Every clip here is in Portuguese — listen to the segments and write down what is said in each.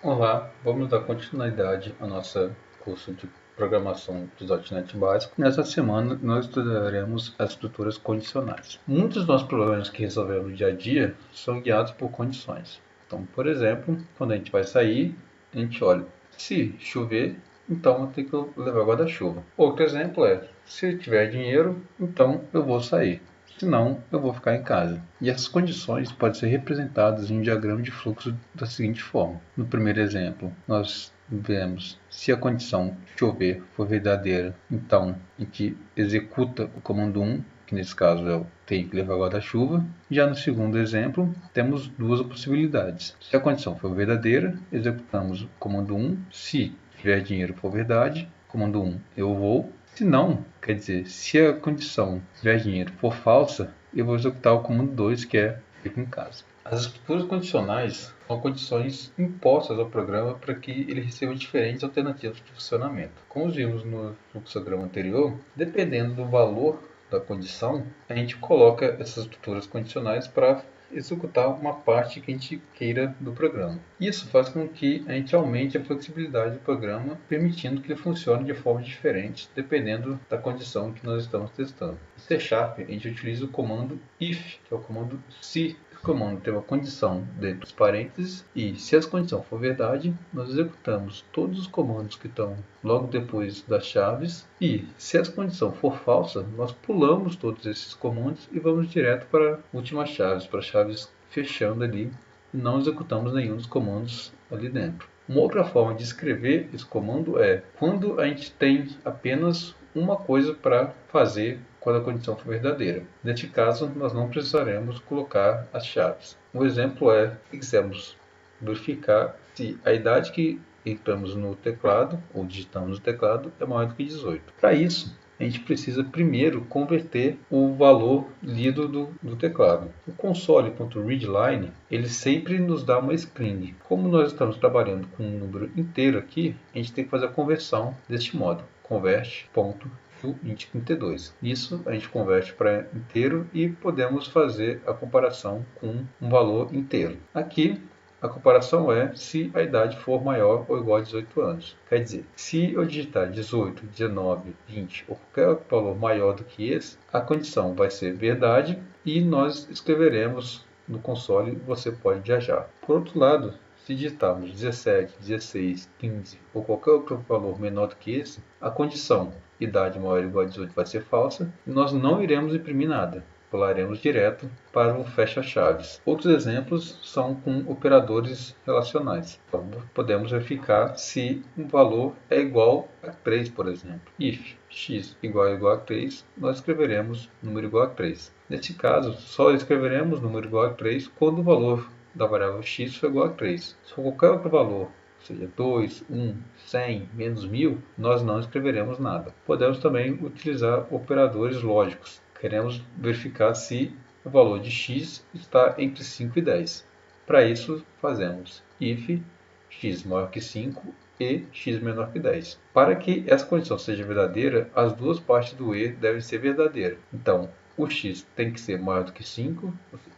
Olá, vamos dar continuidade ao nosso curso de programação do .NET Básico. Nessa semana nós estudaremos as estruturas condicionais. Muitos dos nossos problemas que resolvemos no dia a dia são guiados por condições. Então, por exemplo, quando a gente vai sair, a gente olha, se chover, então eu tenho que levar guarda-chuva. Outro exemplo é, se tiver dinheiro, então eu vou sair. Senão, eu vou ficar em casa. E essas condições podem ser representadas em um diagrama de fluxo da seguinte forma. No primeiro exemplo, nós vemos se a condição chover for verdadeira, então a gente executa o comando 1, que nesse caso é o tenho que levar guarda-chuva. Já no segundo exemplo, temos duas possibilidades. Se a condição for verdadeira, executamos o comando 1. Se tiver dinheiro for verdade, comando 1, eu vou. Se não, quer dizer, se a condição tiver dinheiro for falsa, eu vou executar o comando 2, que é fico em casa. As estruturas condicionais são condições impostas ao programa para que ele receba diferentes alternativas de funcionamento. Como vimos no fluxograma anterior, dependendo do valor da condição, a gente coloca essas estruturas condicionais para executar uma parte que a gente queira do programa. Isso faz com que a gente aumente a flexibilidade do programa, permitindo que ele funcione de formas diferentes, dependendo da condição que nós estamos testando. Em C# a gente utiliza o comando if, que é o comando se. O comando tem uma condição dentro dos parênteses e, se essa condição for verdade, nós executamos todos os comandos que estão logo depois das chaves e, se essa condição for falsa, nós pulamos todos esses comandos e vamos direto para a última chave, para chaves fechando ali e não executamos nenhum dos comandos ali dentro. Uma outra forma de escrever esse comando é quando a gente tem apenas uma coisa para fazer quando a condição for verdadeira. Neste caso, nós não precisaremos colocar as chaves. Um exemplo é, se quisermos verificar se a idade que entramos no teclado, ou digitamos no teclado, é maior do que 18. Para isso, a gente precisa primeiro converter o valor lido do teclado. O console.readline, ele sempre nos dá uma string. Como nós estamos trabalhando com um número inteiro aqui, a gente tem que fazer a conversão deste modo. Convert.int32. Isso a gente converte para inteiro e podemos fazer a comparação com um valor inteiro. Aqui a comparação é se a idade for maior ou igual a 18 anos. Quer dizer, se eu digitar 18, 19, 20 ou qualquer valor maior do que esse, a condição vai ser verdade e nós escreveremos no console você pode viajar. Por outro lado, se digitarmos 17, 16, 15 ou qualquer outro valor menor do que esse, a condição idade maior ou igual a 18 vai ser falsa e nós não iremos imprimir nada. Pularemos direto para o fecha-chaves. Outros exemplos são com operadores relacionais. Então, podemos verificar se um valor é igual a 3, por exemplo. If x igual a 3, nós escreveremos número igual a 3. Neste caso, só escreveremos número igual a 3 quando o valor da variável x for igual a 3. Se for qualquer outro valor, seja 2, 1, 100, menos 1000, nós não escreveremos nada. Podemos também utilizar operadores lógicos. Queremos verificar se o valor de x está entre 5 e 10. Para isso, fazemos if x maior que 5 e x menor que 10. Para que essa condição seja verdadeira, as duas partes do e devem ser verdadeiras. Então, o x tem que ser maior do que 5,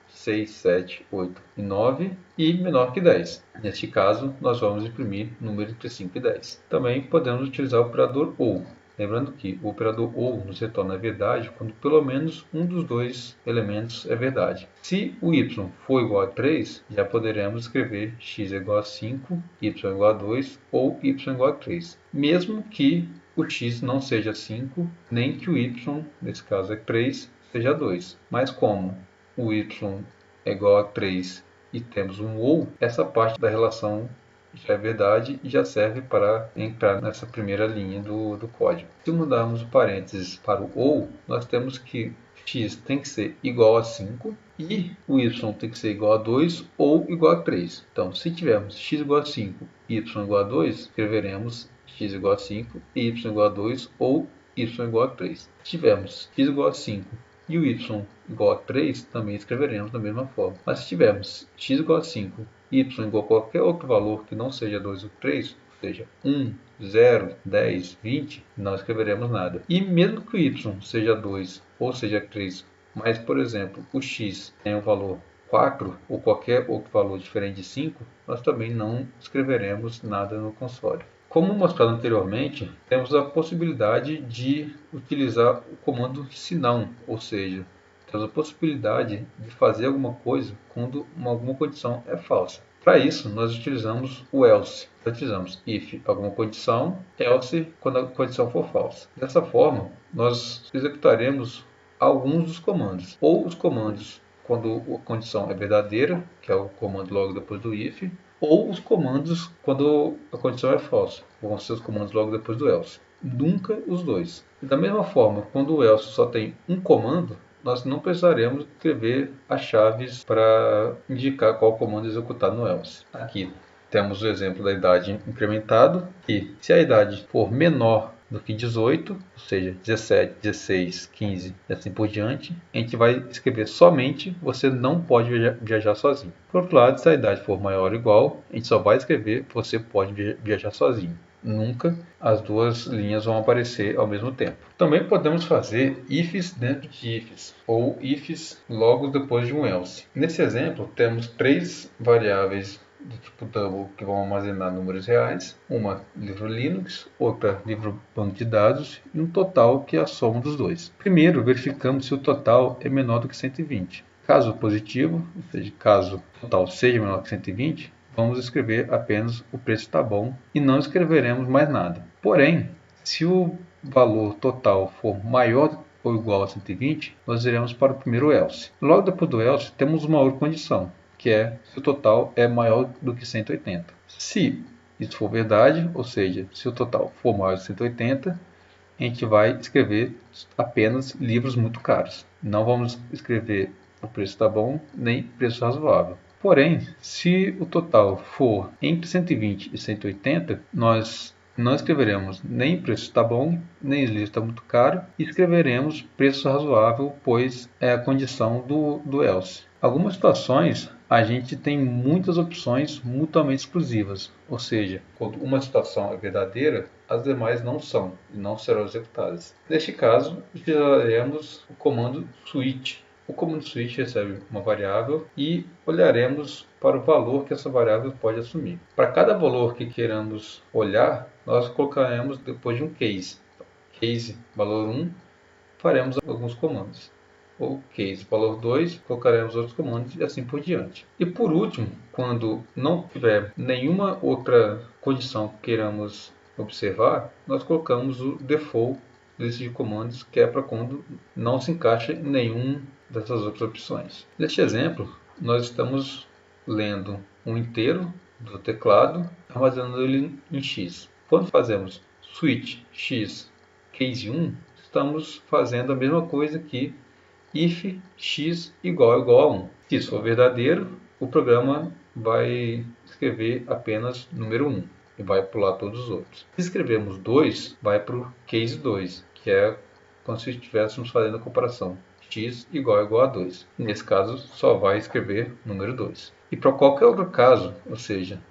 6, 7, 8 e 9 e menor que 10. Neste caso, nós vamos imprimir número entre 5 e 10. Também podemos utilizar o operador OU. Lembrando que o operador OU nos retorna a verdade quando pelo menos um dos dois elementos é verdade. Se o y for igual a 3, já poderemos escrever x é igual a 5, y é igual a 2 ou y é igual a 3. Mesmo que o x não seja 5, nem que o y, nesse caso é 3, seja 2. Mas como o y é igual a 3 e temos um OU, essa parte da relação já é verdade e já serve para entrar nessa primeira linha do código. Se mudarmos o parênteses para o OU, nós temos que x tem que ser igual a 5 e o y tem que ser igual a 2 ou igual a 3. Então, se tivermos x igual a 5 e y igual a 2, escreveremos x igual a 5 e y igual a 2 ou y igual a 3. Se tivermos x igual a 5 e o y igual a 3, também escreveremos da mesma forma. Mas se tivermos x igual a 5 e y igual a qualquer outro valor que não seja 2 ou 3, ou seja, 1, 0, 10, 20, não escreveremos nada. E mesmo que o y seja 2 ou seja 3, mas, por exemplo, o x tem um valor 4 ou qualquer outro valor diferente de 5, nós também não escreveremos nada no console. Como mostrado anteriormente, temos a possibilidade de utilizar o comando se não, ou seja, temos a possibilidade de fazer alguma coisa quando alguma condição é falsa. Para isso, nós utilizamos o else. Utilizamos if alguma condição, else quando a condição for falsa. Dessa forma, nós executaremos alguns dos comandos, ou os comandos quando a condição é verdadeira, que é o comando logo depois do if, ou os comandos quando a condição é falsa, vão ser os comandos logo depois do else. Nunca os dois. Da mesma forma, quando o else só tem um comando, nós não precisaremos escrever as chaves para indicar qual comando executar no else. Aqui temos o exemplo da idade incrementado, que se a idade for menor do que 18, ou seja, 17, 16, 15 e assim por diante, a gente vai escrever somente você não pode viajar sozinho. Por outro lado, se a idade for maior ou igual, a gente só vai escrever você pode viajar sozinho. Nunca as duas linhas vão aparecer ao mesmo tempo. Também podemos fazer ifs dentro de ifs, ou ifs logo depois de um else. Nesse exemplo, temos três variáveis do tipo double que vão armazenar números reais, uma livro Linux, outra livro banco de dados e um total que é a soma dos dois. Primeiro, verificamos se o total é menor do que 120. Caso positivo, ou seja, caso o total seja menor que 120, vamos escrever apenas o preço está bom e não escreveremos mais nada. Porém, se o valor total for maior ou igual a 120, nós iremos para o primeiro else. Logo depois do else, temos uma outra condição, que é se o total é maior do que 180. Se isso for verdade, ou seja, se o total for maior de 180, a gente vai escrever apenas livros muito caros. Não vamos escrever o preço está bom, nem preço razoável. Porém, se o total for entre 120 e 180, nós não escreveremos nem preço está bom, nem livro está muito caro, e escreveremos preço razoável, pois é a condição do else. Algumas situações a gente tem muitas opções mutuamente exclusivas, ou seja, quando uma situação é verdadeira, as demais não são e não serão executadas. Neste caso, utilizaremos o comando switch. O comando switch recebe uma variável e olharemos para o valor que essa variável pode assumir. Para cada valor que queiramos olhar, nós colocaremos depois de um case. Case valor 1, faremos alguns comandos. Ou case valor 2, colocaremos outros comandos e assim por diante. E por último, quando não tiver nenhuma outra condição que queiramos observar, nós colocamos o default lista de comandos, que é para quando não se encaixa em nenhum dessas outras opções. Neste exemplo, nós estamos lendo um inteiro do teclado, armazenando ele em x. Quando fazemos switch x case 1, estamos fazendo a mesma coisa que if x igual a 1. Se isso for verdadeiro, o programa vai escrever apenas número 1 e vai pular todos os outros. Se escrevermos 2, vai para o case 2, que é como se estivéssemos fazendo a comparação. X igual a 2. Nesse caso, só vai escrever número 2. E para qualquer outro caso, ou seja, se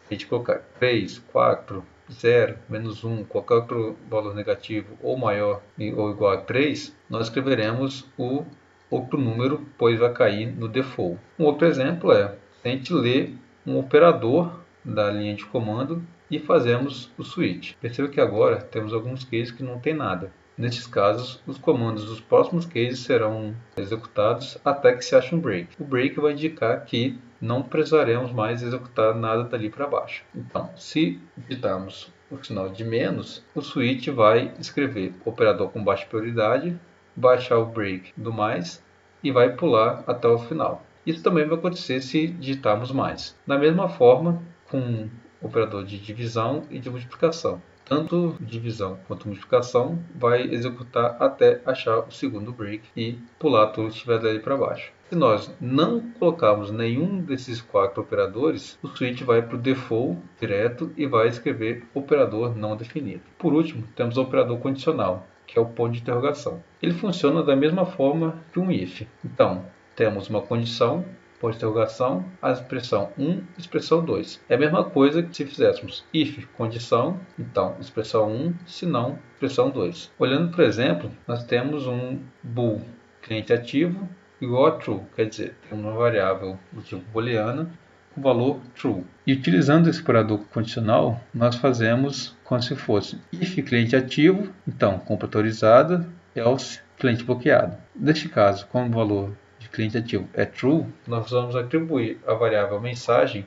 a gente colocar 3, 4, 0, menos 1, qualquer outro valor negativo ou maior ou igual a 3, nós escreveremos o outro número, pois vai cair no default. Um outro exemplo é, se a gente lê um operador da linha de comando e fazemos o switch. Perceba que agora temos alguns cases que não tem nada. Nesses casos, os comandos dos próximos cases serão executados até que se ache um break. O break vai indicar que não precisaremos mais executar nada dali para baixo. Então, se digitarmos o sinal de menos, o switch vai escrever operador com baixa prioridade, baixar o break do mais e vai pular até o final. Isso também vai acontecer se digitarmos mais. Da mesma forma, com o operador de divisão e de multiplicação. Tanto divisão quanto multiplicação vai executar até achar o segundo break e pular tudo que estiver dali para baixo. Se nós não colocarmos nenhum desses 4 operadores, o switch vai para o default direto e vai escrever operador não definido. Por último, temos o operador condicional, que é o ponto de interrogação. Ele funciona da mesma forma que um if. Então, temos uma condição, ponto de interrogação, a expressão 1, expressão 2. É a mesma coisa que se fizéssemos if condição, então expressão 1, se não, expressão 2. Olhando para o exemplo, nós temos um bool cliente ativo igual a true, quer dizer, temos uma variável do tipo booleana com valor true. E utilizando esse operador condicional, nós fazemos como se fosse if cliente ativo, então compra autorizada, else cliente bloqueado. Neste caso, como o valor de cliente ativo é true, nós vamos atribuir a variável mensagem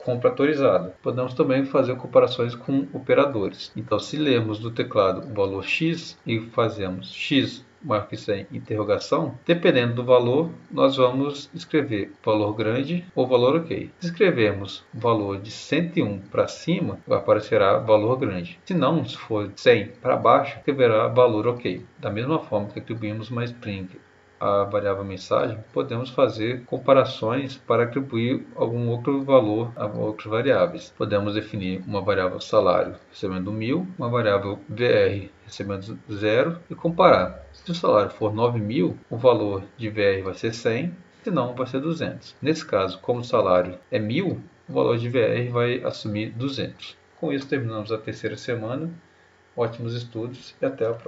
compra autorizada. Podemos também fazer comparações com operadores. Então, se lermos do teclado o valor x e fazemos x maior que 100, interrogação, dependendo do valor, nós vamos escrever valor grande ou valor ok. Se escrevermos valor de 101 para cima, aparecerá valor grande. Se não, se for 100 para baixo, escreverá valor ok. Da mesma forma que atribuímos uma string a variável mensagem, podemos fazer comparações para atribuir algum outro valor a outras variáveis. Podemos definir uma variável salário recebendo 1000, uma variável VR recebendo 0 e comparar. Se o salário for 9.000, o valor de VR vai ser 100, se não vai ser 200. Nesse caso, como o salário é 1000, o valor de VR vai assumir 200. Com isso terminamos a terceira semana. Ótimos estudos e até a próxima.